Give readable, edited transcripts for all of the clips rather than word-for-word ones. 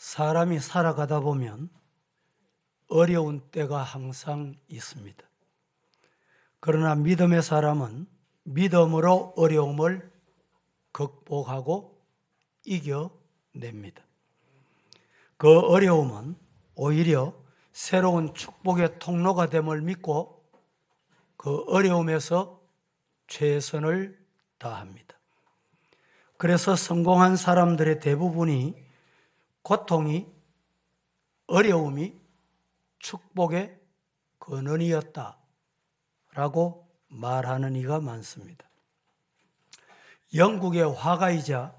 사람이 살아가다 보면 어려운 때가 항상 있습니다. 그러나 믿음의 사람은 믿음으로 어려움을 극복하고 이겨냅니다. 그 어려움은 오히려 새로운 축복의 통로가 됨을 믿고 그 어려움에서 최선을 다합니다. 그래서 성공한 사람들의 대부분이 고통이, 어려움이 축복의 근원이었다라고 말하는 이가 많습니다. 영국의 화가이자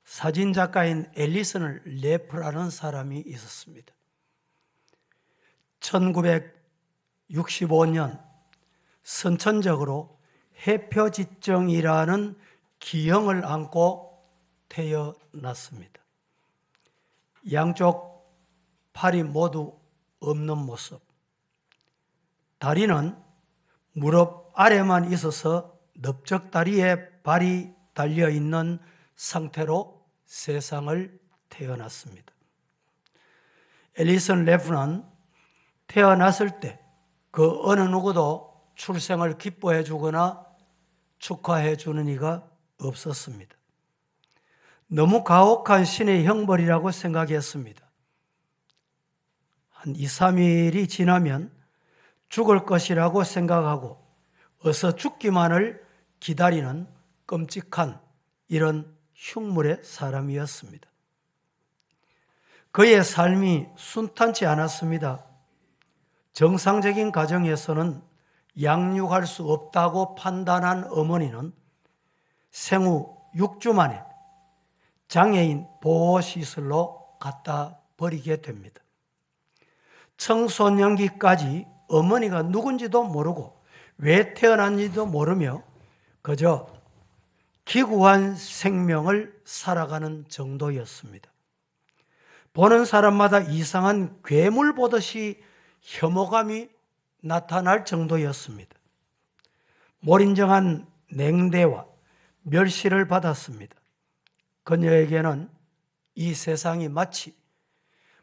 사진작가인 앨리슨 레프라는 사람이 있었습니다. 1965년 선천적으로 해표지증이라는 기형을 안고 태어났습니다. 양쪽 팔이 모두 없는 모습. 다리는 무릎 아래만 있어서 넓적다리에 발이 달려있는 상태로 세상을 태어났습니다. 앨리슨 레프는 태어났을 때 그 어느 누구도 출생을 기뻐해 주거나 축하해 주는 이가 없었습니다. 너무 가혹한 신의 형벌이라고 생각했습니다. 한 2, 3일이 지나면 죽을 것이라고 생각하고 어서 죽기만을 기다리는 끔찍한 이런 흉물의 사람이었습니다. 그의 삶이 순탄치 않았습니다. 정상적인 가정에서는 양육할 수 없다고 판단한 어머니는 생후 6주 만에 장애인 보호시설로 갖다 버리게 됩니다. 청소년기까지 어머니가 누군지도 모르고 왜 태어났는지도 모르며 그저 기구한 생명을 살아가는 정도였습니다. 보는 사람마다 이상한 괴물 보듯이 혐오감이 나타날 정도였습니다. 몰인정한 냉대와 멸시를 받았습니다. 그녀에게는 이 세상이 마치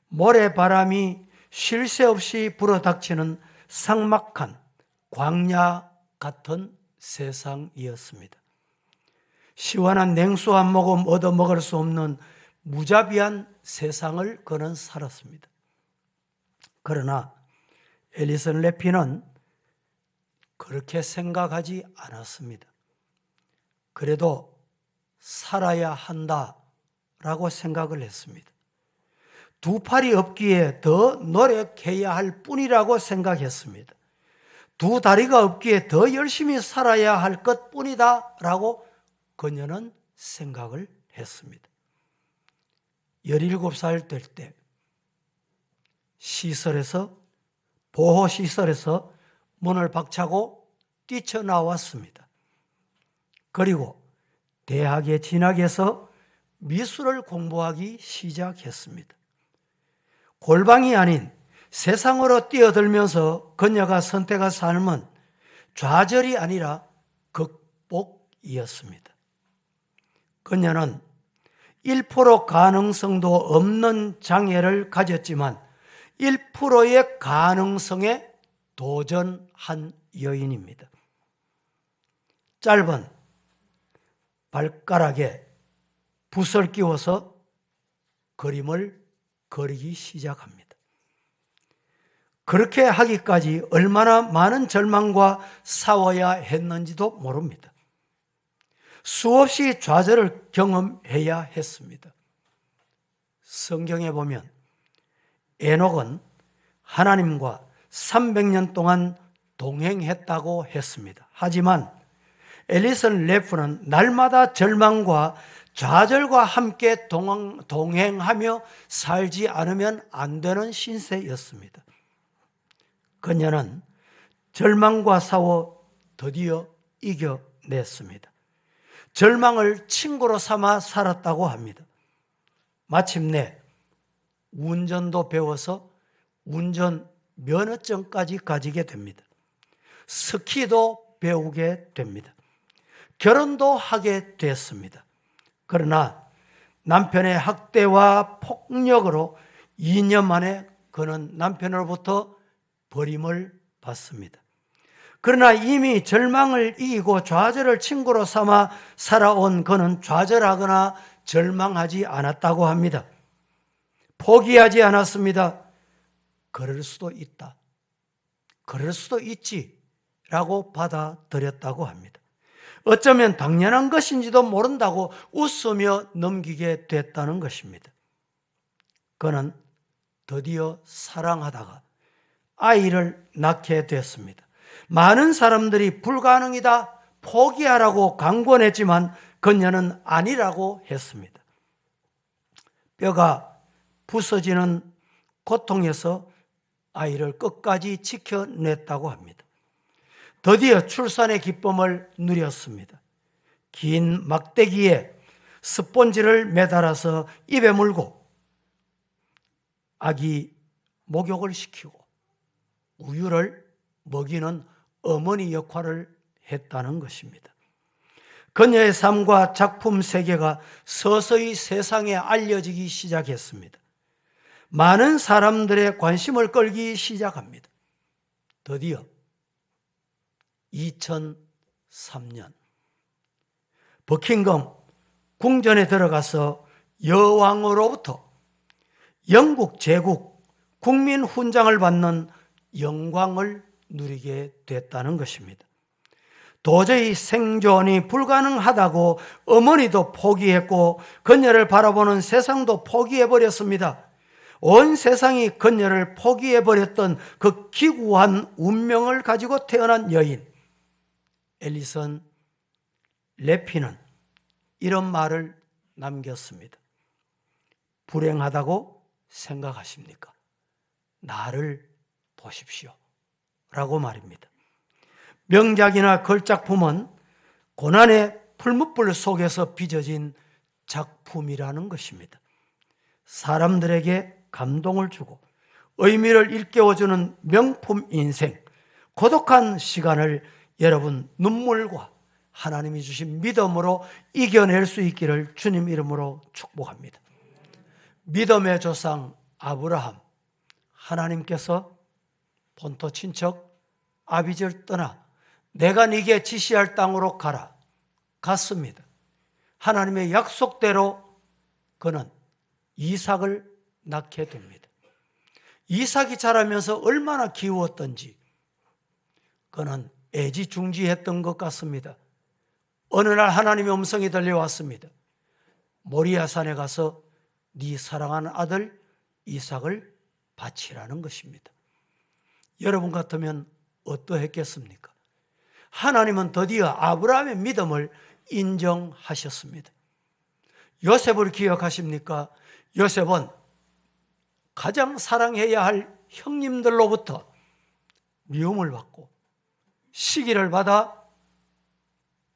모래바람이 쉴 새 없이 불어닥치는 삭막한 광야 같은 세상이었습니다. 시원한 냉수 한 모금 얻어먹을 수 없는 무자비한 세상을 그는 살았습니다. 그러나 앨리슨 레피는 그렇게 생각하지 않았습니다. 그래도 살아야 한다라고 생각을 했습니다. 두 팔이 없기에 더 노력해야 할 뿐이라고 생각했습니다. 두 다리가 없기에 더 열심히 살아야 할 것뿐이다라고 그녀는 생각을 했습니다. 17살 될 때 보호시설에서 문을 박차고 뛰쳐나왔습니다. 그리고 대학에 진학해서 미술을 공부하기 시작했습니다. 골방이 아닌 세상으로 뛰어들면서 그녀가 선택한 삶은 좌절이 아니라 극복이었습니다. 그녀는 1% 가능성도 없는 장애를 가졌지만 1%의 가능성에 도전한 여인입니다. 짧은 발가락에 붓을 끼워서 그림을 그리기 시작합니다. 그렇게 하기까지 얼마나 많은 절망과 싸워야 했는지도 모릅니다. 수없이 좌절을 경험해야 했습니다. 성경에 보면 에녹은 하나님과 300년 동안 동행했다고 했습니다. 하지만 앨리슨 레프는 날마다 절망과 좌절과 함께 동행하며 살지 않으면 안 되는 신세였습니다. 그녀는 절망과 싸워 드디어 이겨냈습니다. 절망을 친구로 삼아 살았다고 합니다. 마침내 운전도 배워서 운전 면허증까지 가지게 됩니다. 스키도 배우게 됩니다. 결혼도 하게 됐습니다. 그러나 남편의 학대와 폭력으로 2년 만에 그는 남편으로부터 버림을 받습니다. 그러나 이미 절망을 이기고 좌절을 친구로 삼아 살아온 그는 좌절하거나 절망하지 않았다고 합니다. 포기하지 않았습니다. 그럴 수도 있다. 그럴 수도 있지. 라고 받아들였다고 합니다. 어쩌면 당연한 것인지도 모른다고 웃으며 넘기게 됐다는 것입니다. 그는 드디어 사랑하다가 아이를 낳게 됐습니다. 많은 사람들이 불가능이다, 포기하라고 강권했지만 그녀는 아니라고 했습니다. 뼈가 부서지는 고통에서 아이를 끝까지 지켜냈다고 합니다. 드디어 출산의 기쁨을 누렸습니다. 긴 막대기에 스폰지를 매달아서 입에 물고 아기 목욕을 시키고 우유를 먹이는 어머니 역할을 했다는 것입니다. 그녀의 삶과 작품 세계가 서서히 세상에 알려지기 시작했습니다. 많은 사람들의 관심을 끌기 시작합니다. 드디어 2003년 버킹엄 궁전에 들어가서 여왕으로부터 영국 제국 국민 훈장을 받는 영광을 누리게 됐다는 것입니다. 도저히 생존이 불가능하다고 어머니도 포기했고 그녀를 바라보는 세상도 포기해버렸습니다. 온 세상이 그녀를 포기해버렸던 그 기구한 운명을 가지고 태어난 여인 앨리슨 레피는 이런 말을 남겼습니다. 불행하다고 생각하십니까? 나를 보십시오. 라고 말입니다. 명작이나 걸작품은 고난의 풀무불 속에서 빚어진 작품이라는 것입니다. 사람들에게 감동을 주고 의미를 일깨워주는 명품 인생, 고독한 시간을 여러분 눈물과 하나님이 주신 믿음으로 이겨낼 수 있기를 주님 이름으로 축복합니다. 믿음의 조상 아브라함, 하나님께서 본토 친척 아비지를 떠나 내가 네게 지시할 땅으로 가라. 갔습니다. 하나님의 약속대로 그는 이삭을 낳게 됩니다. 이삭이 자라면서 얼마나 기웠던지 그는 애지중지했던 것 같습니다. 어느 날 하나님의 음성이 들려왔습니다. 모리아산에 가서 네 사랑하는 아들 이삭을 바치라는 것입니다. 여러분 같으면 어떠했겠습니까? 하나님은 드디어 아브라함의 믿음을 인정하셨습니다. 요셉을 기억하십니까? 요셉은 가장 사랑해야 할 형님들로부터 미움을 받고 시기를 받아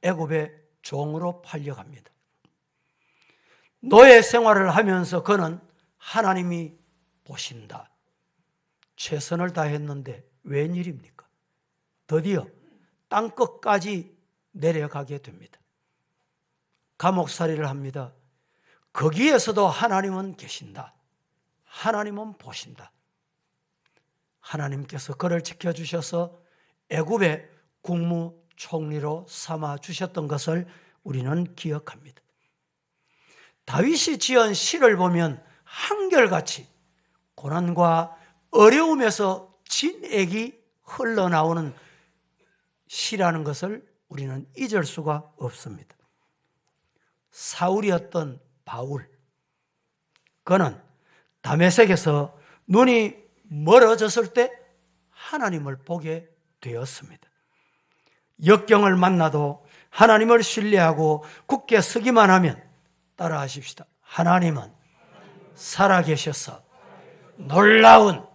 애굽의 종으로 팔려갑니다. 노예 생활을 하면서 그는 하나님이 보신다. 최선을 다했는데 웬일입니까? 드디어 땅끝까지 내려가게 됩니다. 감옥살이를 합니다. 거기에서도 하나님은 계신다. 하나님은 보신다. 하나님께서 그를 지켜주셔서 애굽의 국무총리로 삼아주셨던 것을 우리는 기억합니다. 다윗이 지은 시를 보면 한결같이 고난과 어려움에서 진액이 흘러나오는 시라는 것을 우리는 잊을 수가 없습니다. 사울이었던 바울, 그는 다메섹에서 눈이 멀어졌을 때 하나님을 보게 되었습니다. 역경을 만나도 하나님을 신뢰하고 굳게 서기만 하면 따라하십시다. 하나님은 살아계셔서 놀라운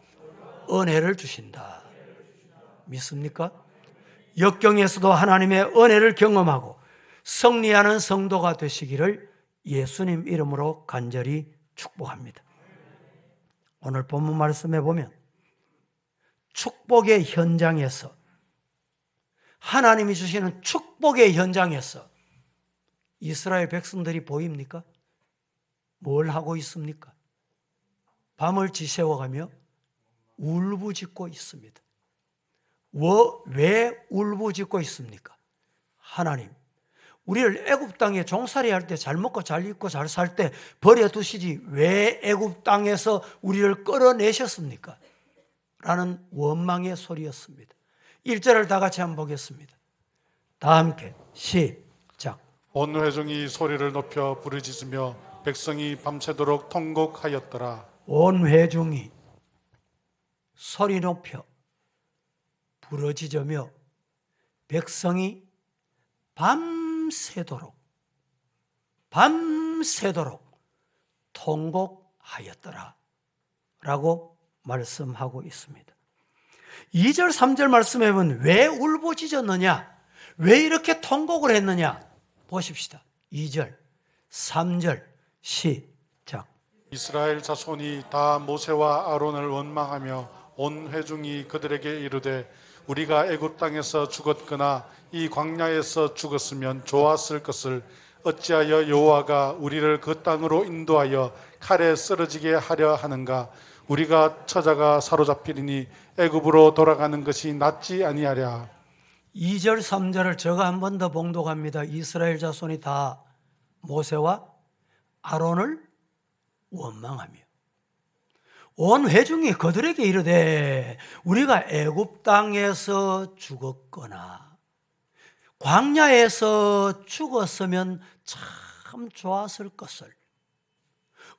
은혜를 주신다. 믿습니까? 역경에서도 하나님의 은혜를 경험하고 승리하는 성도가 되시기를 예수님 이름으로 간절히 축복합니다. 오늘 본문 말씀에 보면 축복의 현장에서, 하나님이 주시는 축복의 현장에서 이스라엘 백성들이 보입니까? 뭘 하고 있습니까? 밤을 지새워가며 울부짖고 있습니다. 왜 울부짖고 있습니까? 하나님, 우리를 애굽 땅에 종살이 할 때 잘 먹고 잘 입고 잘 살 때 버려두시지 왜 애굽 땅에서 우리를 끌어내셨습니까? 라는 원망의 소리였습니다. 1절을 다 같이 한번 보겠습니다. 다 함께 시작. 온 회중이 소리를 높여 부르짖으며 백성이 밤새도록 통곡하였더라. 온 회중이 소리 높여 부르짖으며 백성이 밤새도록 통곡하였더라 라고 말씀하고 있습니다. 2절 3절 말씀에 보면 왜 울부짖었느냐, 왜 이렇게 통곡을 했느냐 보십시다. 2절 3절 시작. 이스라엘 자손이 다 모세와 아론을 원망하며 온 회중이 그들에게 이르되 우리가 애굽 땅에서 죽었거나 이 광야에서 죽었으면 좋았을 것을 어찌하여 여호와가 우리를 그 땅으로 인도하여 칼에 쓰러지게 하려 하는가? 우리가 처자가 사로잡히리니 애굽으로 돌아가는 것이 낫지 아니하랴. 2절 3절을 제가 한 번 더 봉독합니다. 이스라엘 자손이 다 모세와 아론을 원망하며 온 회중이 그들에게 이르되 우리가 애굽 땅에서 죽었거나 광야에서 죽었으면 참 좋았을 것을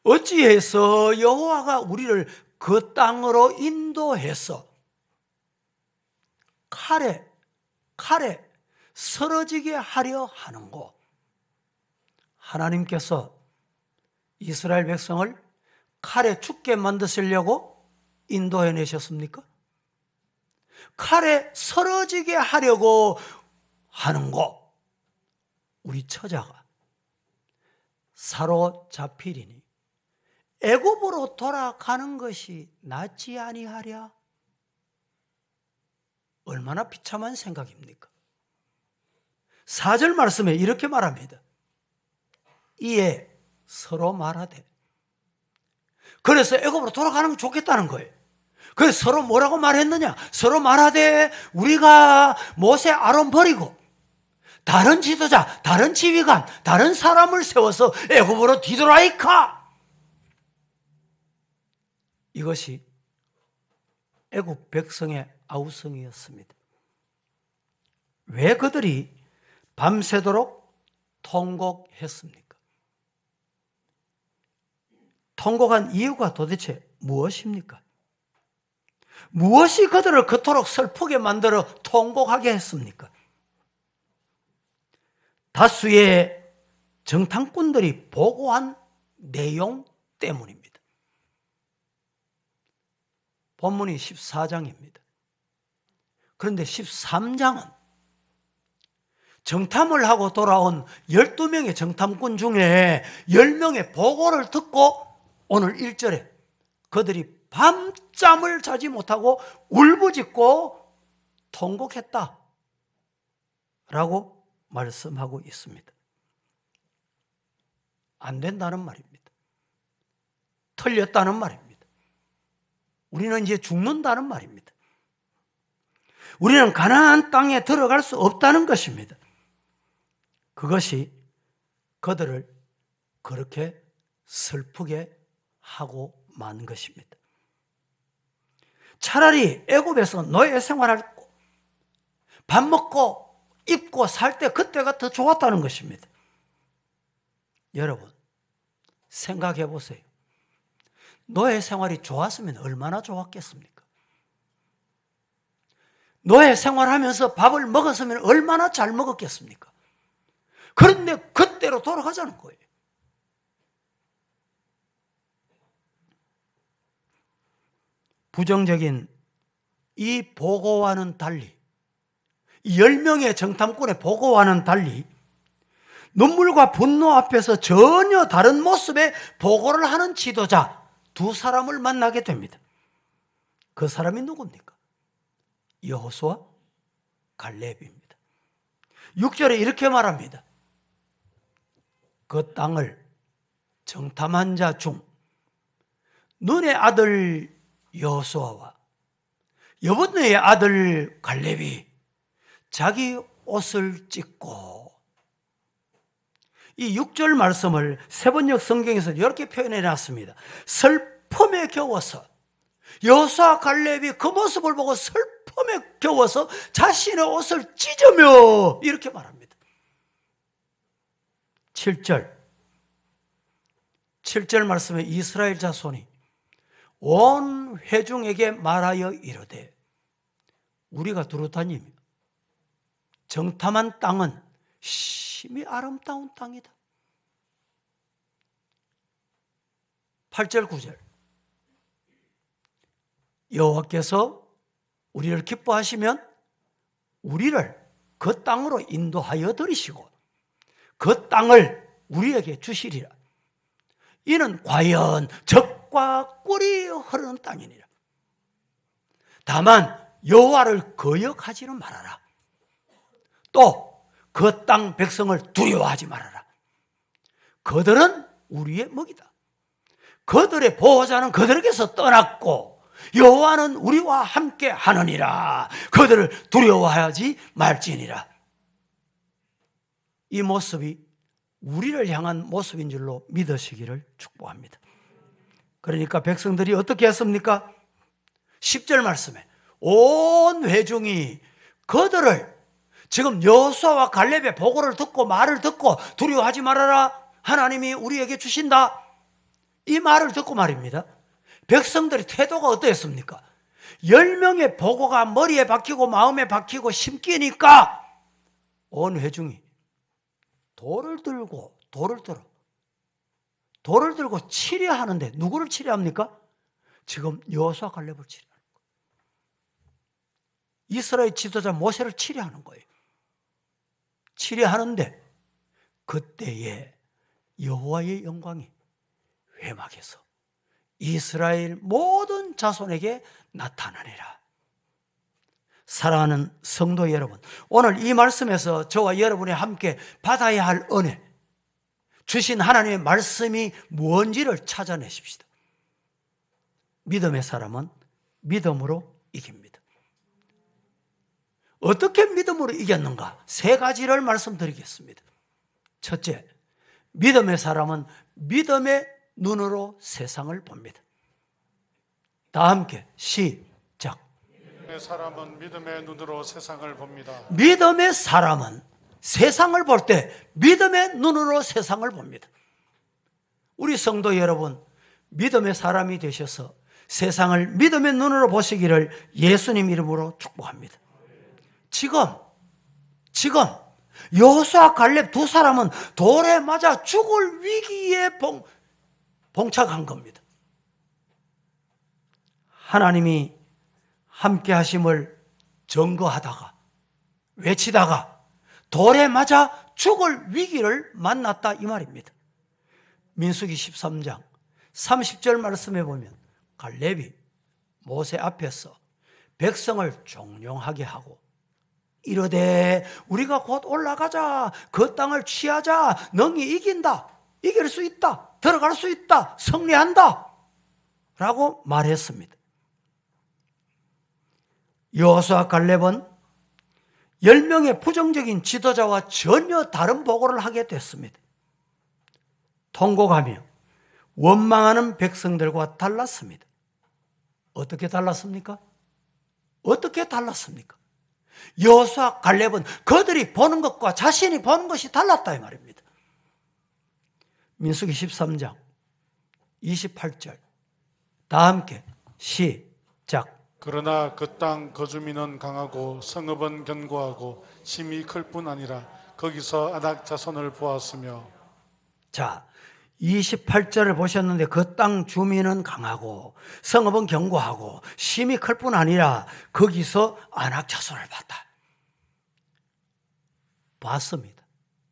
어찌해서 여호와가 우리를 그 땅으로 인도해서 칼에 쓰러지게 하려 하는고. 하나님께서 이스라엘 백성을 칼에 죽게 만드시려고 인도해내셨습니까? 칼에 쓰러지게 하려고 하는고. 우리 처자가 사로잡히리니 애굽으로 돌아가는 것이 낫지 아니하랴. 얼마나 비참한 생각입니까? 4절 말씀에 이렇게 말합니다. 이에 서로 말하되. 그래서 애굽으로 돌아가는 게 좋겠다는 거예요. 그래서 서로 뭐라고 말했느냐? 서로 말하되 우리가 모세 아론 버리고 다른 지도자, 다른 지휘관, 다른 사람을 세워서 애굽으로 뒤돌아이까. 이것이 애굽 백성의 아우성이었습니다. 왜 그들이 밤새도록 통곡했습니까? 통곡한 이유가 도대체 무엇입니까? 무엇이 그들을 그토록 슬프게 만들어 통곡하게 했습니까? 다수의 정탐꾼들이 보고한 내용 때문입니다. 본문이 14장입니다. 그런데 13장은 정탐을 하고 돌아온 12명의 정탐꾼 중에 10명의 보고를 듣고 오늘 1절에 그들이 밤잠을 자지 못하고 울부짖고 통곡했다 라고 말씀하고 있습니다. 안 된다는 말입니다. 틀렸다는 말입니다. 우리는 이제 죽는다는 말입니다. 우리는 가나안 땅에 들어갈 수 없다는 것입니다. 그것이 그들을 그렇게 슬프게 하고 만 것입니다. 차라리 애굽에서 노예 생활하고 밥 먹고 입고 살 때 그때가 더 좋았다는 것입니다. 여러분 생각해 보세요. 노예 생활이 좋았으면 얼마나 좋았겠습니까? 노예 생활하면서 밥을 먹었으면 얼마나 잘 먹었겠습니까? 그런데 그때로 돌아가자는 거예요. 부정적인 이 보고와는 달리 10명의 정탐꾼의 보고와는 달리 눈물과 분노 앞에서 전혀 다른 모습의 보고를 하는 지도자 두 사람을 만나게 됩니다. 그 사람이 누굽니까? 여호수아, 갈렙입니다. 6절에 이렇게 말합니다. 그 땅을 정탐한 자 중 눈의 아들 여호수아와 여분의 아들 갈렙이 자기 옷을 찢고, 이 6절 말씀을 세번역 성경에서 이렇게 표현해 놨습니다. 슬픔에 겨워서, 여호수아 갈렙이 그 모습을 보고 슬픔에 겨워서 자신의 옷을 찢으며 이렇게 말합니다. 7절 말씀에 이스라엘 자손이 온 회중에게 말하여 이르되 우리가 두루다니며 정탐한 땅은 심히 아름다운 땅이다. 8절 9절 여호와께서 우리를 기뻐하시면 우리를 그 땅으로 인도하여 들이시고 그 땅을 우리에게 주시리라. 이는 과연 젖과 꿀이 흐르는 땅이니라. 다만 여호와를 거역하지는 말아라. 또 그 땅 백성을 두려워하지 말아라. 그들은 우리의 먹이다. 그들의 보호자는 그들에게서 떠났고 여호와는 우리와 함께 하느니라. 그들을 두려워하지 말지니라. 이 모습이 우리를 향한 모습인 줄로 믿으시기를 축복합니다. 그러니까 백성들이 어떻게 했습니까? 10절 말씀에 온 회중이 그들을 지금 여호수아와 갈렙의 보고를 듣고 말을 듣고 두려워하지 말아라, 하나님이 우리에게 주신다, 이 말을 듣고 말입니다. 백성들의 태도가 어떠했습니까? 10명의 보고가 머리에 박히고 마음에 박히고 심기니까 온 회중이 돌을 들고 치려하는데 누구를 치려합니까? 지금 여호수아 갈렙을 치려하는 거예요. 이스라엘 지도자 모세를 치려하는 거예요. 치려하는데 그때에 여호와의 영광이 회막에서 이스라엘 모든 자손에게 나타나니라. 사랑하는 성도 여러분, 오늘 이 말씀에서 저와 여러분이 함께 받아야 할 은혜, 주신 하나님의 말씀이 뭔지를 찾아내십시다. 믿음의 사람은 믿음으로 이깁니다. 어떻게 믿음으로 이겼는가? 3가지를 말씀드리겠습니다. 첫째, 믿음의 사람은 믿음의 눈으로 세상을 봅니다. 다 함께 시작. 믿음의 사람은 믿음의 눈으로 세상을 봅니다. 믿음의 사람은 세상을 볼 때 믿음의 눈으로 세상을 봅니다. 우리 성도 여러분, 믿음의 사람이 되셔서 세상을 믿음의 눈으로 보시기를 예수님 이름으로 축복합니다. 지금 여호수아 갈렙 2사람은 돌에 맞아 죽을 위기에 봉착한 겁니다. 하나님이 함께 하심을 증거하다가 외치다가 돌에 맞아 죽을 위기를 만났다, 이 말입니다. 민수기 13장 30절 말씀에 보면 갈렙이 모세 앞에서 백성을 종용하게 하고 이르되 우리가 곧 올라가자, 그 땅을 취하자, 능히 이긴다, 이길 수 있다, 들어갈 수 있다, 승리한다 라고 말했습니다. 여호수아 갈렙은 10명의 부정적인 지도자와 전혀 다른 보고를 하게 됐습니다. 통곡하며 원망하는 백성들과 달랐습니다. 어떻게 달랐습니까? 여호수아 갈렙은 그들이 보는 것과 자신이 보는 것이 달랐다, 이 말입니다. 민수기 13장 28절 다 함께 시작. 그러나 그 땅 거주민은 강하고 성읍은 견고하고 심이 클 뿐 아니라 거기서 아낙 자손을 보았으며. 자, 28절을 보셨는데 그 땅 주민은 강하고 성읍은 견고하고 심이 클 뿐 아니라 거기서 아낙 자손을 봤습니다.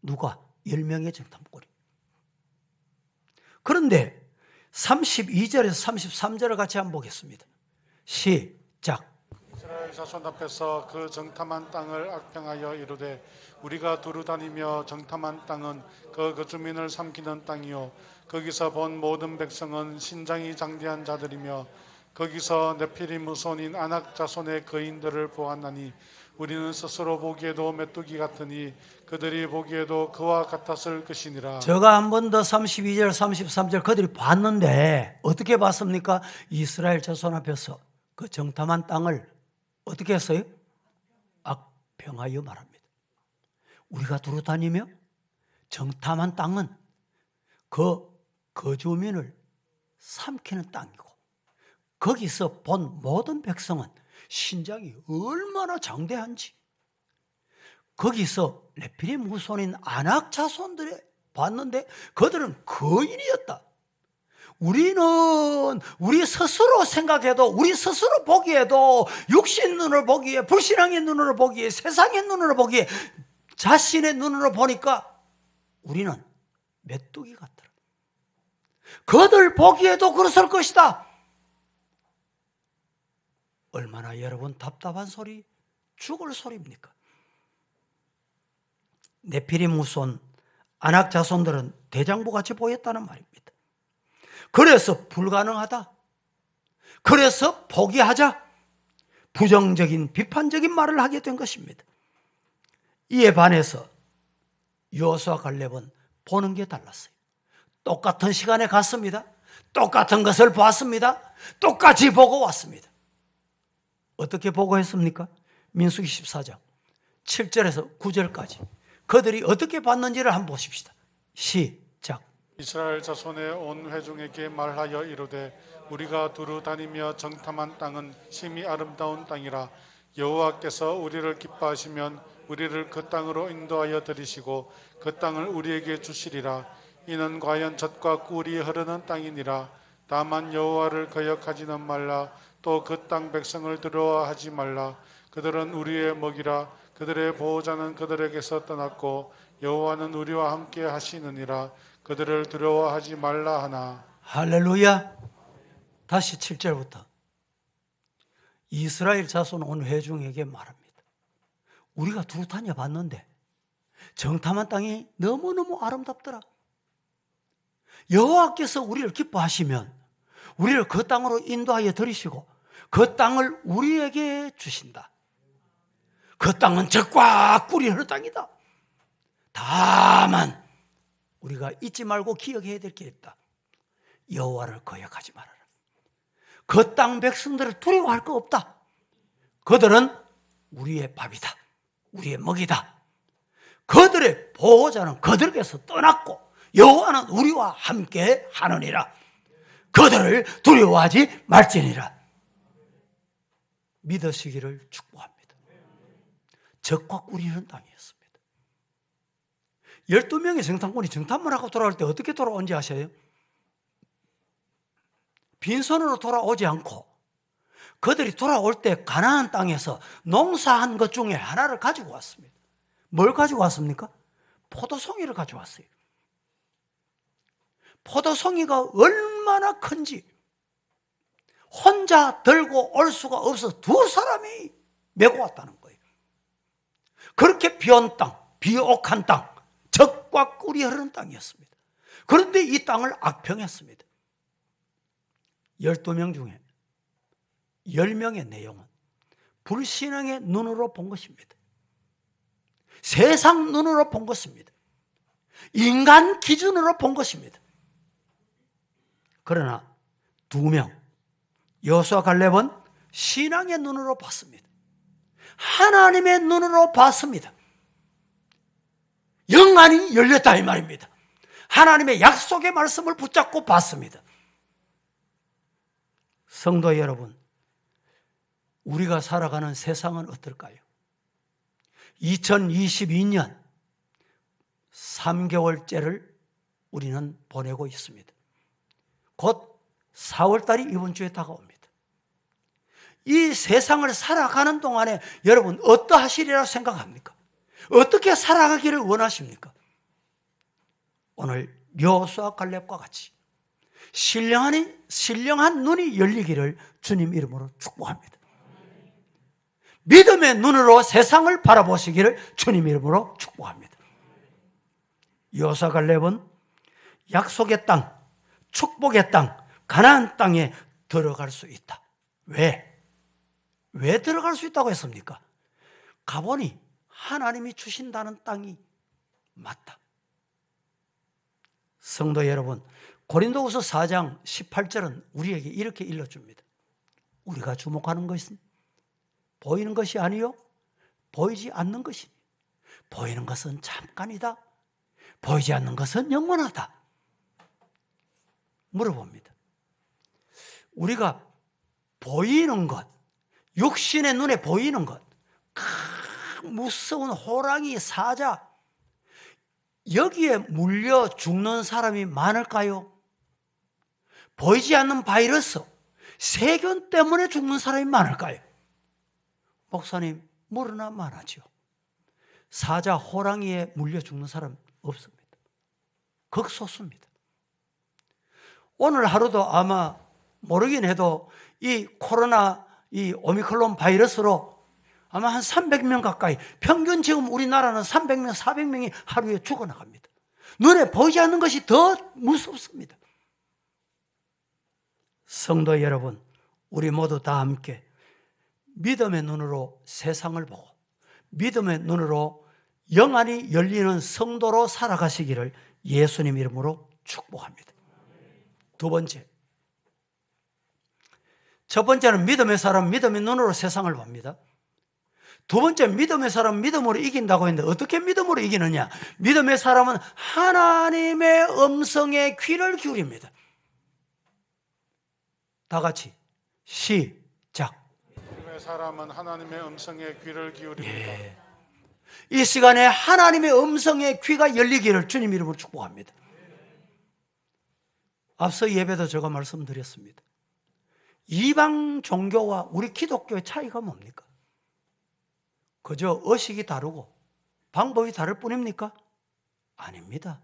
누가? 10명의 정탐꾼이. 그런데 32절에서 33절을 같이 한번 보겠습니다. 시작. 이스라엘 자손 앞에서 그 정탐한 땅을 악평하여 이르되 우리가 두루 다니며 정탐한 땅은 그 거주민을 삼키는 땅이요 거기서 본 모든 백성은 신장이 장대한 자들이며 거기서 네피림 후손인 아낙 자손의 거인들을 보았나니 우리는 스스로 보기에도 메뚜기 같으니 그들이 보기에도 그와 같았을 것이니라. 제가 한 번 더 32절 33절 그들이 봤는데 어떻게 봤습니까? 이스라엘 자손 앞에서 그 정탐한 땅을 어떻게 했어요? 악평하여 말합니다. 우리가 두루 다니며 정탐한 땅은 그 거주민을 삼키는 땅이고 거기서 본 모든 백성은 신장이 얼마나 장대한지 거기서 네피림 후손인 아낙 자손들을 봤는데 그들은 거인이었다. 우리는 우리 스스로 생각해도 우리 스스로 보기에도 육신 눈으로 보기에 불신앙의 눈으로 보기에 세상의 눈으로 보기에 자신의 눈으로 보니까 우리는 메뚜기 같더라. 그들 보기에도 그랬을 것이다. 얼마나 여러분 답답한 소리, 죽을 소리입니까? 네피림 후손 아낙 자손들은 대장부같이 보였다는 말입니다. 그래서 불가능하다. 그래서 포기하자. 부정적인 비판적인 말을 하게 된 것입니다. 이에 반해서 여호수아 갈렙은 보는 게 달랐어요. 똑같은 시간에 갔습니다. 똑같은 것을 보았습니다. 똑같이 보고 왔습니다. 어떻게 보고 했습니까? 민수기 14장 7절에서 9절까지 그들이 어떻게 봤는지를 한번 보십시다. 시작. 이스라엘 자손의 온 회중에게 말하여 이르되 우리가 두루 다니며 정탐한 땅은 심히 아름다운 땅이라 여호와께서 우리를 기뻐하시면 우리를 그 땅으로 인도하여 들이시고 그 땅을 우리에게 주시리라. 이는 과연 젖과 꿀이 흐르는 땅이니라. 다만 여호와를 거역하지는 말라. 또 그 땅 백성을 두려워하지 말라. 그들은 우리의 먹이라. 그들의 보호자는 그들에게서 떠났고 여호와는 우리와 함께 하시느니라. 그들을 두려워하지 말라 하나. 할렐루야. 다시 7절부터 이스라엘 자손 온 회중에게 말합니다. 우리가 두루 다녀봤는데 정탐한 땅이 너무너무 아름답더라. 여호와께서 우리를 기뻐하시면 우리를 그 땅으로 인도하여 들이시고 그 땅을 우리에게 주신다. 그 땅은 젖과 꿀이 흐르는 땅이다. 다만 우리가 잊지 말고 기억해야 될 게 있다. 여호와를 거역하지 말아라. 그 땅 백성들을 두려워할 거 없다. 그들은 우리의 밥이다. 우리의 먹이다. 그들의 보호자는 그들에게서 떠났고 여호와는 우리와 함께 하느니라. 그들을 두려워하지 말지니라. 믿으시기를 축복합니다. 젖과 꿀이 흐르는 땅이었습니다. 12명의 정탐꾼이 정탐을 하고 돌아올 때 어떻게 돌아온지 아세요? 빈손으로 돌아오지 않고 그들이 돌아올 때 가나안 땅에서 농사한 것 중에 하나를 가지고 왔습니다. 뭘 가지고 왔습니까? 포도송이를 가져왔어요. 포도송이가 얼마나 큰지 혼자 들고 올 수가 없어서 두 사람이 메고 왔다는 거예요. 그렇게 비온 땅, 비옥한 땅, 젖과 꿀이 흐르는 땅이었습니다. 그런데 이 땅을 악평했습니다. 12명 중에 10명의 내용은 불신앙의 눈으로 본 것입니다. 세상 눈으로 본 것입니다. 인간 기준으로 본 것입니다. 그러나 2명, 여호수아 갈렙은 신앙의 눈으로 봤습니다. 하나님의 눈으로 봤습니다. 영안이 열렸다 이 말입니다. 하나님의 약속의 말씀을 붙잡고 봤습니다. 성도 여러분, 우리가 살아가는 세상은 어떨까요? 2022년 3개월째를 우리는 보내고 있습니다. 곧 4월달이 이번 주에 다가옵니다. 이 세상을 살아가는 동안에 여러분 어떠하시리라 생각합니까? 어떻게 살아가기를 원하십니까? 오늘 여호수아 갈렙과 같이 신령한 눈이 열리기를 주님 이름으로 축복합니다. 믿음의 눈으로 세상을 바라보시기를 주님 이름으로 축복합니다. 여호수아 갈렙은 약속의 땅, 축복의 땅, 가나안 땅에 들어갈 수 있다. 왜? 왜 들어갈 수 있다고 했습니까? 가보니 하나님이 주신다는 땅이 맞다. 성도 여러분, 고린도후서 4장 18절은 우리에게 이렇게 일러줍니다. 우리가 주목하는 것은 보이는 것이 아니요 보이지 않는 것이니 보이는 것은 잠깐이다. 보이지 않는 것은 영원하다. 물어봅니다. 우리가 보이는 것, 육신의 눈에 보이는 것, 무서운 호랑이, 사자, 여기에 물려 죽는 사람이 많을까요? 보이지 않는 바이러스, 세균 때문에 죽는 사람이 많을까요? 목사님, 물으나 많아죠. 사자, 호랑이에 물려 죽는 사람 없습니다. 극소수입니다. 오늘 하루도 아마 모르긴 해도 이 코로나, 이 오미크론 바이러스로 아마 한 300명 가까이, 평균 지금 우리나라는 300명, 400명이 하루에 죽어나갑니다. 눈에 보이지 않는 것이 더 무섭습니다. 성도 여러분, 우리 모두 다 함께 믿음의 눈으로 세상을 보고 믿음의 눈으로 영안이 열리는 성도로 살아가시기를 예수님 이름으로 축복합니다. 두 번째, 첫 번째는 믿음의 사람, 믿음의 눈으로 세상을 봅니다. 두 번째, 믿음의 사람 믿음으로 이긴다고 했는데 어떻게 믿음으로 이기느냐? 믿음의 사람은 하나님의 음성에 귀를 기울입니다. 다 같이 시작. 믿음의 사람은 하나님의 음성에 귀를 기울입니다. 이 시간에 하나님의 음성에 귀가 열리기를 주님 이름으로 축복합니다. 앞서 예배도 제가 말씀드렸습니다. 이방 종교와 우리 기독교의 차이가 뭡니까? 그저 의식이 다르고 방법이 다를 뿐입니까? 아닙니다.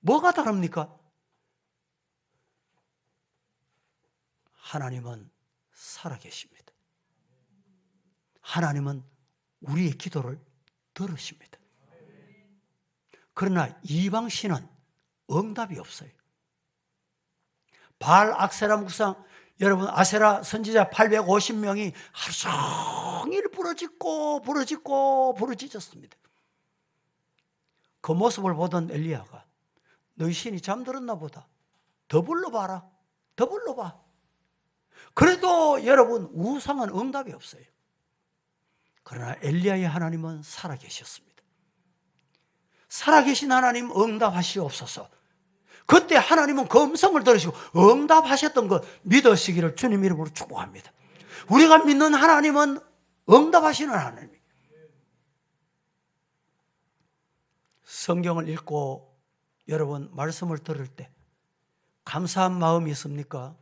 뭐가 다릅니까? 하나님은 살아계십니다. 하나님은 우리의 기도를 들으십니다. 그러나 이방 신은 응답이 없어요. 바알 악세라 묵상, 여러분 아세라 선지자 850명이 하루 종일 부르짖었습니다. 그 모습을 보던 엘리야가 너희 신이 잠들었나 보다. 더 불러봐라. 더 불러봐. 그래도 여러분 우상은 응답이 없어요. 그러나 엘리야의 하나님은 살아계셨습니다. 살아계신 하나님 응답하시옵소서. 그때 하나님은 그 음성을 들으시고 응답하셨던 것 믿으시기를 주님 이름으로 축복합니다. 우리가 믿는 하나님은 응답하시는 하나님입니다. 성경을 읽고 여러분 말씀을 들을 때 감사한 마음이 있습니까?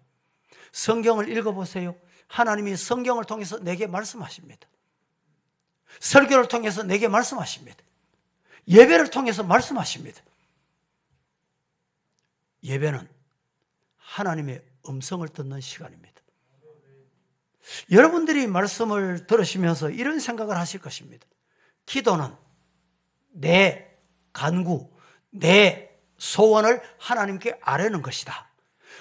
성경을 읽어보세요. 하나님이 성경을 통해서 내게 말씀하십니다. 설교를 통해서 내게 말씀하십니다. 예배를 통해서 말씀하십니다. 예배는 하나님의 음성을 듣는 시간입니다. 여러분들이 말씀을 들으시면서 이런 생각을 하실 것입니다. 기도는 내 간구, 내 소원을 하나님께 아뢰는 것이다.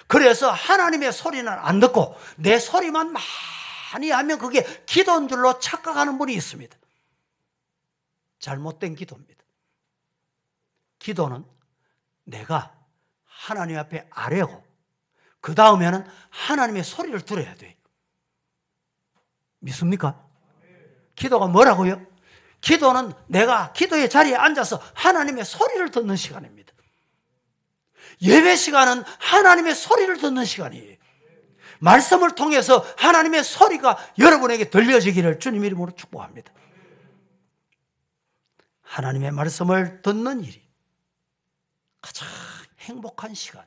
그래서 하나님의 소리는 안 듣고 내 소리만 많이 하면 그게 기도인 줄로 착각하는 분이 있습니다. 잘못된 기도입니다. 기도는 내가 하나님 앞에 아뢰고 그 다음에는 하나님의 소리를 들어야 돼요. 믿습니까? 기도가 뭐라고요? 기도는 내가 기도의 자리에 앉아서 하나님의 소리를 듣는 시간입니다. 예배 시간은 하나님의 소리를 듣는 시간이에요. 말씀을 통해서 하나님의 소리가 여러분에게 들려지기를 주님 이름으로 축복합니다. 하나님의 말씀을 듣는 일이 가장 행복한 시간,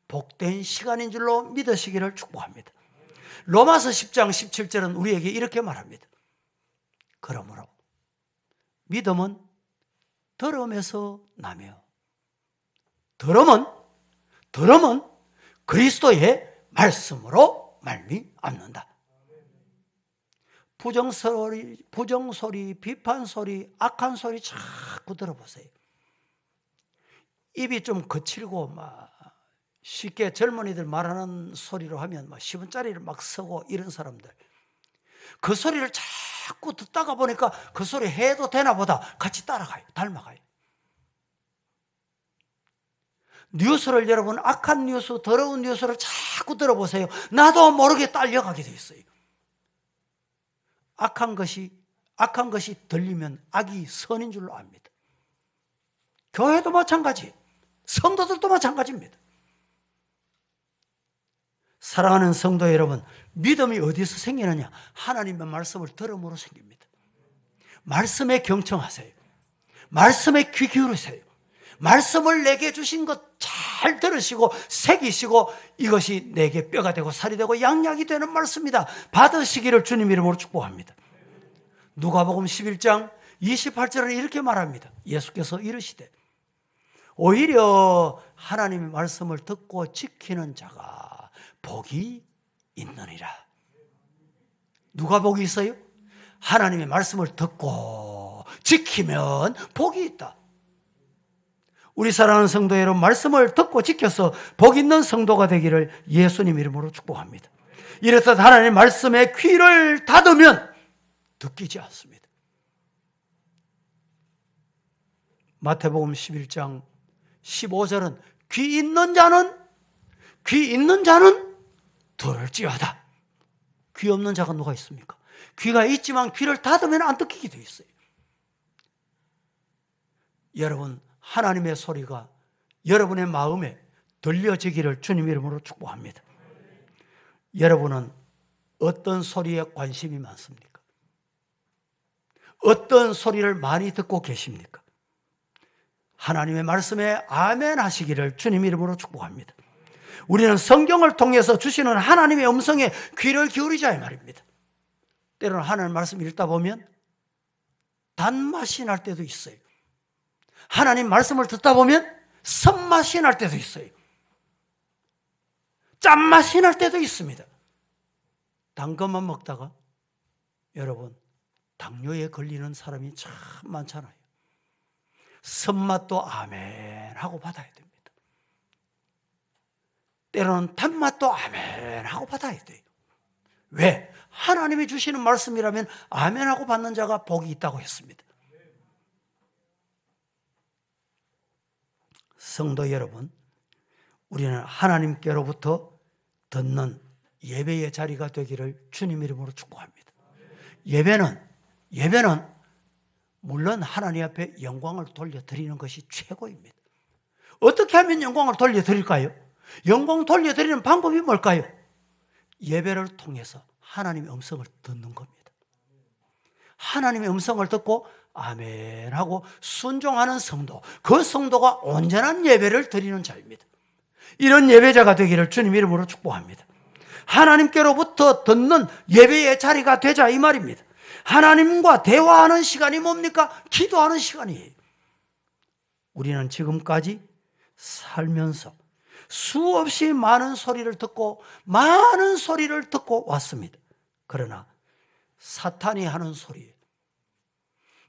복된 시간인 줄로 믿으시기를 축복합니다. 로마서 10장 17절은 우리에게 이렇게 말합니다. 그러므로 믿음은 들음에서 나며 들음은 그리스도의 말씀으로 말미암는다. 부정소리, 비판소리, 악한 소리 자꾸 들어보세요. 입이 좀 거칠고 막 쉽게 젊은이들 말하는 소리로 하면 막 10원짜리를 막 쓰고 이런 사람들, 그 소리를 자꾸 듣다가 보니까 그 소리 해도 되나 보다 같이 따라가요. 닮아가요. 뉴스를 여러분, 악한 뉴스, 더러운 뉴스를 자꾸 들어보세요. 나도 모르게 딸려가게 돼 있어요. 악한 것이 들리면 악이 선인 줄로 압니다. 교회도 마찬가지, 성도들도 마찬가지입니다. 사랑하는 성도 여러분, 믿음이 어디서 생기느냐? 하나님의 말씀을 들음으로 생깁니다. 말씀에 경청하세요. 말씀에 귀 기울이세요. 말씀을 내게 주신 것 잘 들으시고 새기시고, 이것이 내게 뼈가 되고 살이 되고 양약이 되는 말씀이다 받으시기를 주님 이름으로 축복합니다. 누가복음 11장 28절은 이렇게 말합니다. 예수께서 이르시되 오히려 하나님의 말씀을 듣고 지키는 자가 복이 있느니라. 누가 복이 있어요? 하나님의 말씀을 듣고 지키면 복이 있다. 우리 사랑하는 성도 여러분, 말씀을 듣고 지켜서 복 있는 성도가 되기를 예수님 이름으로 축복합니다. 이렇듯 하나님의 말씀에 귀를 닫으면 듣기지 않습니다. 마태복음 11장 15절은 귀 있는 자는 들을지어다. 귀 없는 자가 누가 있습니까? 귀가 있지만 귀를 닫으면 안 듣기게 되어 있어요. 여러분, 하나님의 소리가 여러분의 마음에 들려지기를 주님 이름으로 축복합니다. 여러분은 어떤 소리에 관심이 많습니까? 어떤 소리를 많이 듣고 계십니까? 하나님의 말씀에 아멘 하시기를 주님 이름으로 축복합니다. 우리는 성경을 통해서 주시는 하나님의 음성에 귀를 기울이자 이 말입니다. 때로는 하나님의 말씀 읽다 보면 단맛이 날 때도 있어요. 하나님 말씀을 듣다 보면 선맛이 날 때도 있어요. 짠맛이 날 때도 있습니다. 단 것만 먹다가 여러분, 당뇨에 걸리는 사람이 참 많잖아요. 선맛도 아멘 하고 받아야 됩니다. 때로는 단맛도 아멘 하고 받아야 돼요. 왜? 하나님이 주시는 말씀이라면 아멘 하고 받는 자가 복이 있다고 했습니다. 성도 여러분, 우리는 하나님께로부터 듣는 예배의 자리가 되기를 주님 이름으로 축복합니다. 예배는 물론 하나님 앞에 영광을 돌려드리는 것이 최고입니다. 어떻게 하면 영광을 돌려드릴까요? 영광 돌려드리는 방법이 뭘까요? 예배를 통해서 하나님의 음성을 듣는 겁니다. 하나님의 음성을 듣고 아멘 하고 순종하는 성도, 그 성도가 온전한 예배를 드리는 자입니다. 이런 예배자가 되기를 주님 이름으로 축복합니다. 하나님께로부터 듣는 예배의 자리가 되자 이 말입니다. 하나님과 대화하는 시간이 뭡니까? 기도하는 시간이에요. 우리는 지금까지 살면서 수없이 많은 소리를 듣고 왔습니다. 그러나 사탄이 하는 소리에,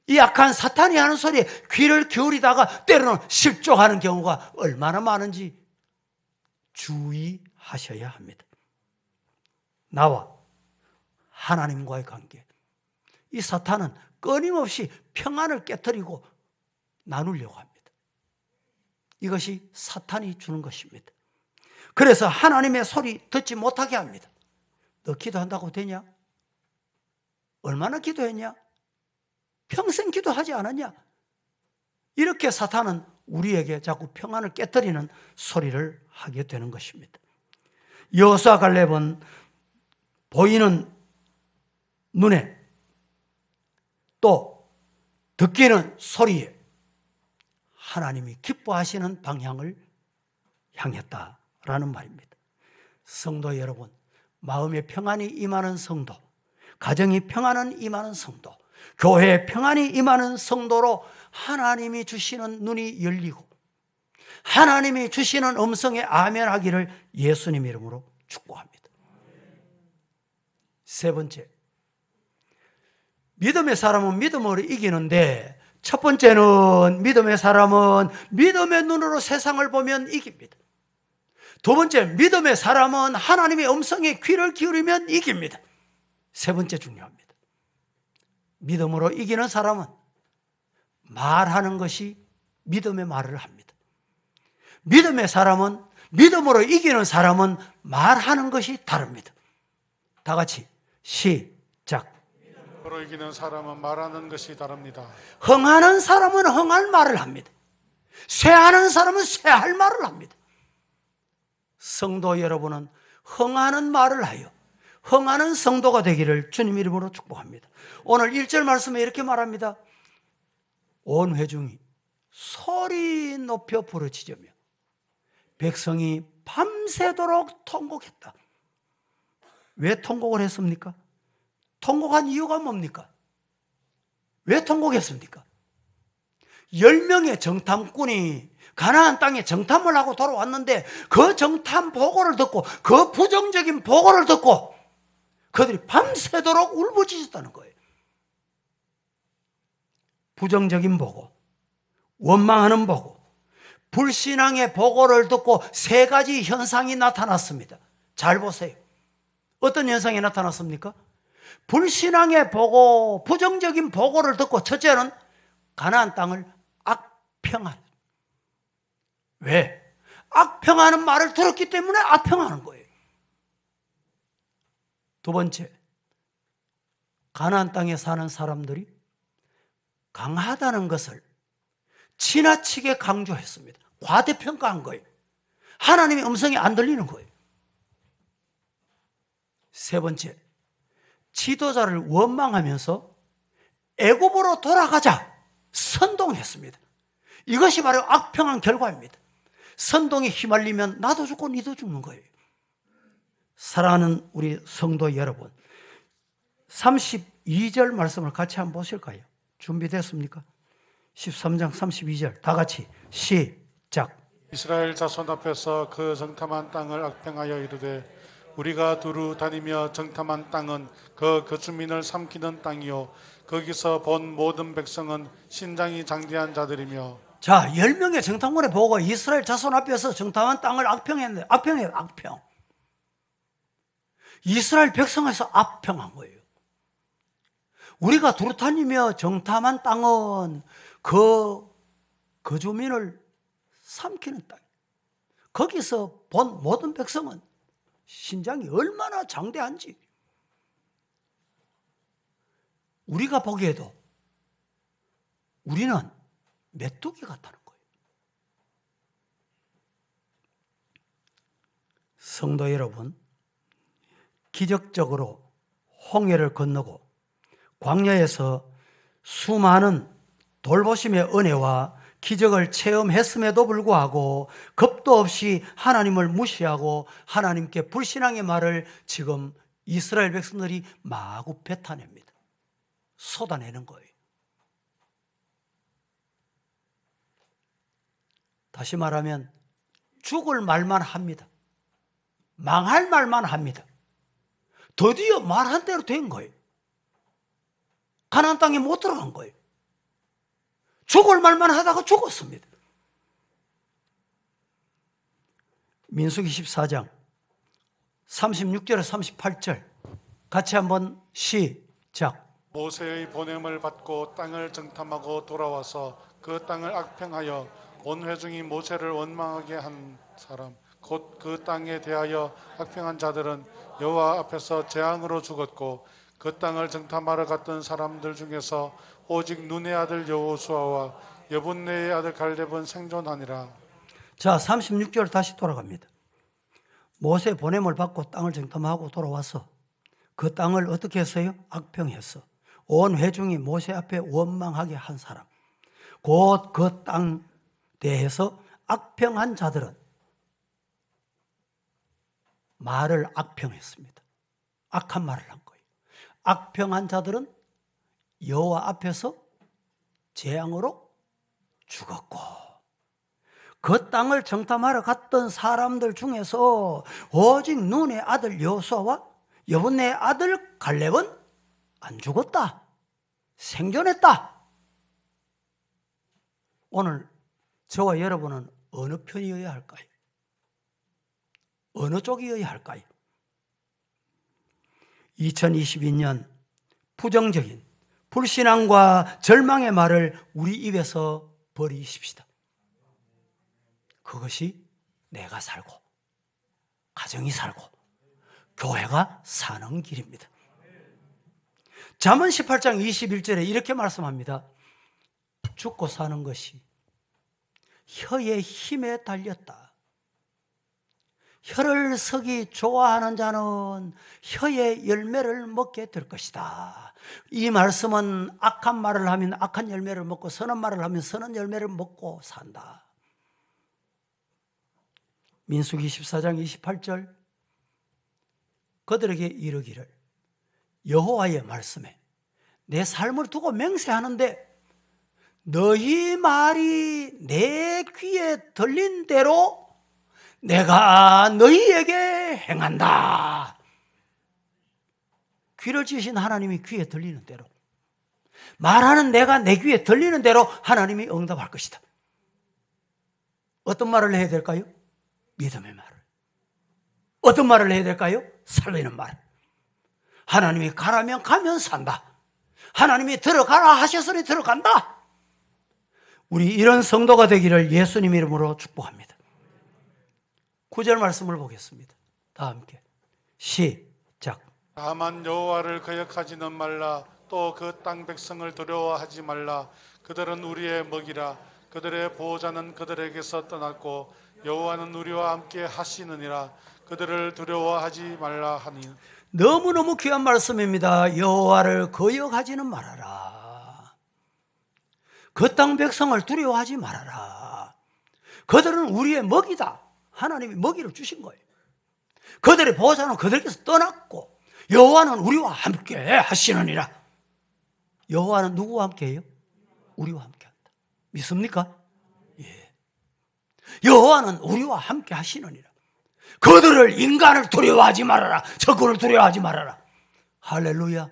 이 악한 사탄이 하는 소리에 귀를 기울이다가 때로는 실족하는 경우가 얼마나 많은지 주의하셔야 합니다. 나와 하나님과의 관계, 이 사탄은 끊임없이 평안을 깨트리고 나누려고 합니다. 이것이 사탄이 주는 것입니다. 그래서 하나님의 소리 듣지 못하게 합니다. 너 기도한다고 되냐? 얼마나 기도했냐? 평생 기도하지 않았냐? 이렇게 사탄은 우리에게 자꾸 평안을 깨트리는 소리를 하게 되는 것입니다. 여호수아 갈렙은 보이는 눈에 또 듣기는 소리에 하나님이 기뻐하시는 방향을 향했다라는 말입니다. 성도 여러분, 마음에 평안이 임하는 성도, 가정이 평안은 임하는 성도, 교회에 평안이 임하는 성도로 하나님이 주시는 눈이 열리고 하나님이 주시는 음성에 아멘하기를 예수님 이름으로 축복합니다. 세 번째, 믿음의 사람은 믿음으로 이기는데 첫 번째는 믿음의 사람은 믿음의 눈으로 세상을 보면 이깁니다. 두 번째, 믿음의 사람은 하나님의 음성에 귀를 기울이면 이깁니다. 세 번째 중요합니다. 믿음으로 이기는 사람은 말하는 것이 믿음의 말을 합니다. 믿음의 사람은, 믿음으로 이기는 사람은 말하는 것이 다릅니다. 다 같이 시작. 믿음으로 이기는 사람은 말하는 것이 다릅니다. 흥하는 사람은 흥할 말을 합니다. 쇠하는 사람은 쇠할 말을 합니다. 성도 여러분은 흥하는 말을 하여 흥하는 성도가 되기를 주님 이름으로 축복합니다. 오늘 1절 말씀에 이렇게 말합니다. 온 회중이 소리 높여 부르짖으며 백성이 밤새도록 통곡했다. 왜 통곡을 했습니까? 통곡한 이유가 뭡니까? 왜 통곡했습니까? 10명의 정탐꾼이 가나안 땅에 정탐을 하고 돌아왔는데 그 정탐 보고를 듣고 그 부정적인 보고를 듣고 그들이 밤새도록 울부짖었다는 거예요. 부정적인 보고, 원망하는 보고, 불신앙의 보고를 듣고 세 가지 현상이 나타났습니다. 잘 보세요. 어떤 현상이 나타났습니까? 불신앙의 보고, 부정적인 보고를 듣고 첫째는 가나안 땅을 악평한. 왜? 악평하는 말을 들었기 때문에 악평하는 거예요. 두 번째, 가나안 땅에 사는 사람들이 강하다는 것을 지나치게 강조했습니다. 과대평가한 거예요. 하나님의 음성이 안 들리는 거예요. 세 번째, 지도자를 원망하면서 애굽으로 돌아가자 선동했습니다. 이것이 바로 악평한 결과입니다. 선동에 휘말리면 나도 죽고 니도 죽는 거예요. 사랑하는 우리 성도 여러분, 32절 말씀을 같이 한번 보실까요? 준비됐습니까? 13장 32절 다 같이 시작. 이스라엘 자손 앞에서 그 정탐한 땅을 악평하여 이르되 우리가 두루 다니며 정탐한 땅은 그 거주민을 삼키는 땅이요 거기서 본 모든 백성은 신장이 장대한 자들이며. 자, 10명의 정탐꾼의 보고 이스라엘 자손 앞에서 정탐한 땅을 악평했는데 악평이에요. 악평. 이스라엘 백성에서 악평한 거예요. 우리가 두루 다니며 정탐한 땅은 그 거주민을 삼키는 땅. 거기서 본 모든 백성은 신장이 얼마나 장대한지 우리가 보기에도 우리는 메뚜기 같다는 거예요. 성도 여러분, 기적적으로 홍해를 건너고 광야에서 수많은 돌보심의 은혜와 기적을 체험했음에도 불구하고 겁도 없이 하나님을 무시하고 하나님께 불신앙의 말을 지금 이스라엘 백성들이 마구 뱉어냅니다. 쏟아내는 거예요. 다시 말하면 죽을 말만 합니다. 망할 말만 합니다. 드디어 말한 대로 된 거예요. 가나안 땅에 못 들어간 거예요. 죽을 말만 하다가 죽었습니다. 민수기 14장 36절에 38절 같이 한번 시작. 모세의 보냄을 받고 땅을 정탐하고 돌아와서 그 땅을 악평하여 온 회중이 모세를 원망하게 한 사람 곧 그 땅에 대하여 악평한 자들은 여호와 앞에서 재앙으로 죽었고 그 땅을 정탐하러 갔던 사람들 중에서 오직 눈의 아들 여호수아와 여분네의 아들 갈렙은 생존하니라. 자, 36절 다시 돌아갑니다. 모세 보냄을 받고 땅을 정탐하고 돌아와서 그 땅을 어떻게 했어요? 악평했어. 온 회중이 모세 앞에 원망하게 한 사람. 곧 그 땅 대해서 악평한 자들은 말을 악평했습니다. 악한 말을 한 거예요. 악평한 자들은 여호와 앞에서 재앙으로 죽었고 그 땅을 정탐하러 갔던 사람들 중에서 오직 눈의 아들 여호수아와 여분네의 아들 갈렙은 안 죽었다. 생존했다. 오늘 저와 여러분은 어느 편이어야 할까요? 어느 쪽이어야 할까요? 2022년 부정적인 불신앙과 절망의 말을 우리 입에서 버리십시다. 그것이 내가 살고 가정이 살고 교회가 사는 길입니다. 잠언 18장 21절에 이렇게 말씀합니다. 죽고 사는 것이 혀의 힘에 달렸다. 혀를 쓰기 좋아하는 자는 혀의 열매를 먹게 될 것이다. 이 말씀은 악한 말을 하면 악한 열매를 먹고 선한 말을 하면 선한 열매를 먹고 산다. 민수기 14장 28절 그들에게 이르기를 여호와의 말씀에 내 삶을 두고 맹세하는데 너희 말이 내 귀에 들린 대로 내가 너희에게 행한다. 귀를 지으신 하나님이 귀에 들리는 대로 말하는 내가 내 귀에 들리는 대로 하나님이 응답할 것이다. 어떤 말을 해야 될까요? 믿음의 말을. 어떤 말을 해야 될까요? 살리는 말. 하나님이 가라면 가면 산다. 하나님이 들어가라 하셨으니 들어간다. 우리 이런 성도가 되기를 예수님 이름으로 축복합니다. 9절 말씀을 보겠습니다. 다 함께 시작. 다만 여호와를 거역하지는 말라. 또 그 땅 백성을 두려워하지 말라. 그들은 우리의 먹이라. 그들의 보호자는 그들에게서 떠났고 여호와는 우리와 함께 하시느니라. 그들을 두려워하지 말라 하니. 너무너무 귀한 말씀입니다. 여호와를 거역하지는 말아라. 그 땅 백성을 두려워하지 말아라. 그들은 우리의 먹이다. 하나님이 먹이를 주신 거예요. 그들의 보호자는 그들께서 떠났고 여호와는 우리와 함께 하시느니라. 여호와는 누구와 함께 해요? 우리와 함께 한다. 믿습니까? 예. 여호와는 우리와 함께 하시느니라. 그들을 인간을 두려워하지 말아라. 적군을 두려워하지 말아라. 할렐루야.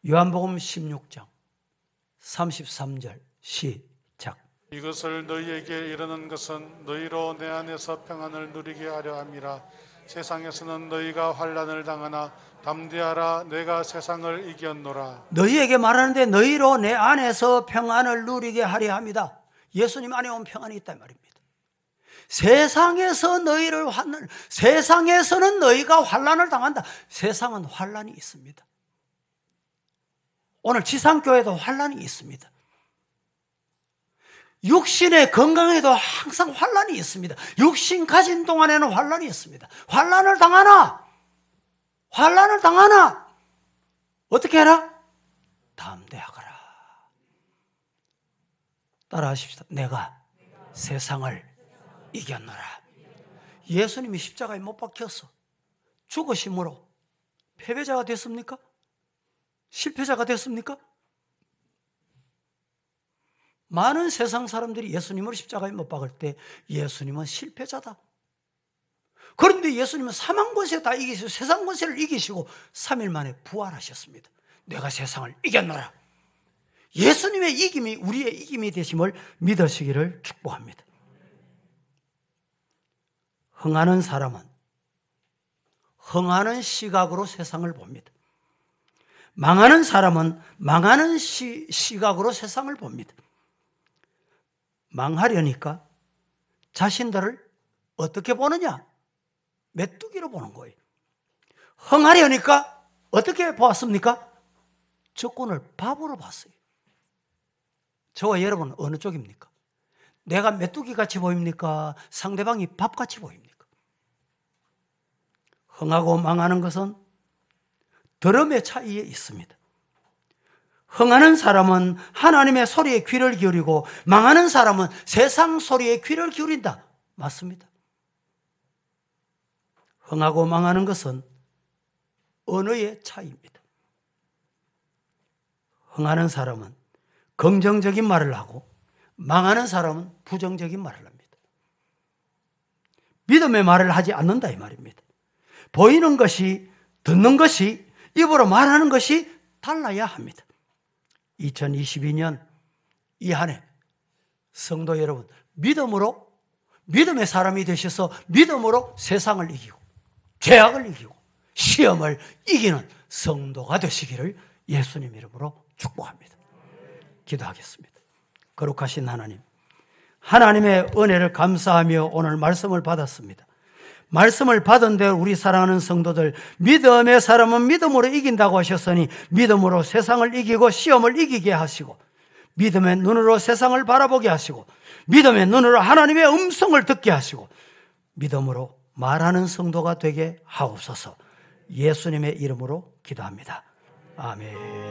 요한복음 16장 33절 시작. 이것을 너희에게 이르는 것은 너희로 내 안에서 평안을 누리게 하려 함이라. 세상에서는 너희가 환난을 당하나 담대하라. 내가 세상을 이겼노라. 너희에게 말하는데 너희로 내 안에서 평안을 누리게 하려 합니다. 예수님 안에 오면 평안이 있다 말입니다. 세상에서는 너희가 환난을 당한다. 세상은 환난이 있습니다. 오늘 지상교회도 환난이 있습니다. 육신의 건강에도 항상 환난이 있습니다. 육신 가진 동안에는 환난이 있습니다. 환난을 당하나 어떻게 해라? 담대하거라. 따라하십시다. 내가 세상을 이겼노라. 예수님이 십자가에 못 박혀서 죽으심으로 패배자가 됐습니까? 실패자가 됐습니까? 많은 세상 사람들이 예수님을 십자가에 못 박을 때 예수님은 실패자다. 그런데 예수님은 사망 권세 다 이기시고 세상 권세를 이기시고 3일 만에 부활하셨습니다. 내가 세상을 이겼노라. 예수님의 이김이 우리의 이김이 되심을 믿으시기를 축복합니다. 흥하는 사람은 흥하는 시각으로 세상을 봅니다. 망하는 사람은 망하는 시각으로 세상을 봅니다. 망하려니까 자신들을 어떻게 보느냐? 메뚜기로 보는 거예요. 흥하려니까 어떻게 보았습니까? 적군을 바보로 봤어요. 저와 여러분은 어느 쪽입니까? 내가 메뚜기같이 보입니까? 상대방이 밥같이 보입니까? 흥하고 망하는 것은 들음의 차이에 있습니다. 흥하는 사람은 하나님의 소리에 귀를 기울이고 망하는 사람은 세상 소리에 귀를 기울인다. 맞습니다. 흥하고 망하는 것은 언어의 차이입니다. 흥하는 사람은 긍정적인 말을 하고 망하는 사람은 부정적인 말을 합니다. 믿음의 말을 하지 않는다 이 말입니다. 보이는 것이 듣는 것이 입으로 말하는 것이 달라야 합니다. 2022년 이 한 해 성도 여러분, 믿음의 사람이 되셔서 믿음으로 세상을 이기고 죄악을 이기고 시험을 이기는 성도가 되시기를 예수님 이름으로 축복합니다. 기도하겠습니다. 거룩하신 하나님, 하나님의 은혜를 감사하며 오늘 말씀을 받았습니다. 말씀을 받은 대로 우리 사랑하는 성도들, 믿음의 사람은 믿음으로 이긴다고 하셨으니 믿음으로 세상을 이기고 시험을 이기게 하시고, 믿음의 눈으로 세상을 바라보게 하시고, 믿음의 눈으로 하나님의 음성을 듣게 하시고, 믿음으로 말하는 성도가 되게 하옵소서. 예수님의 이름으로 기도합니다. 아멘.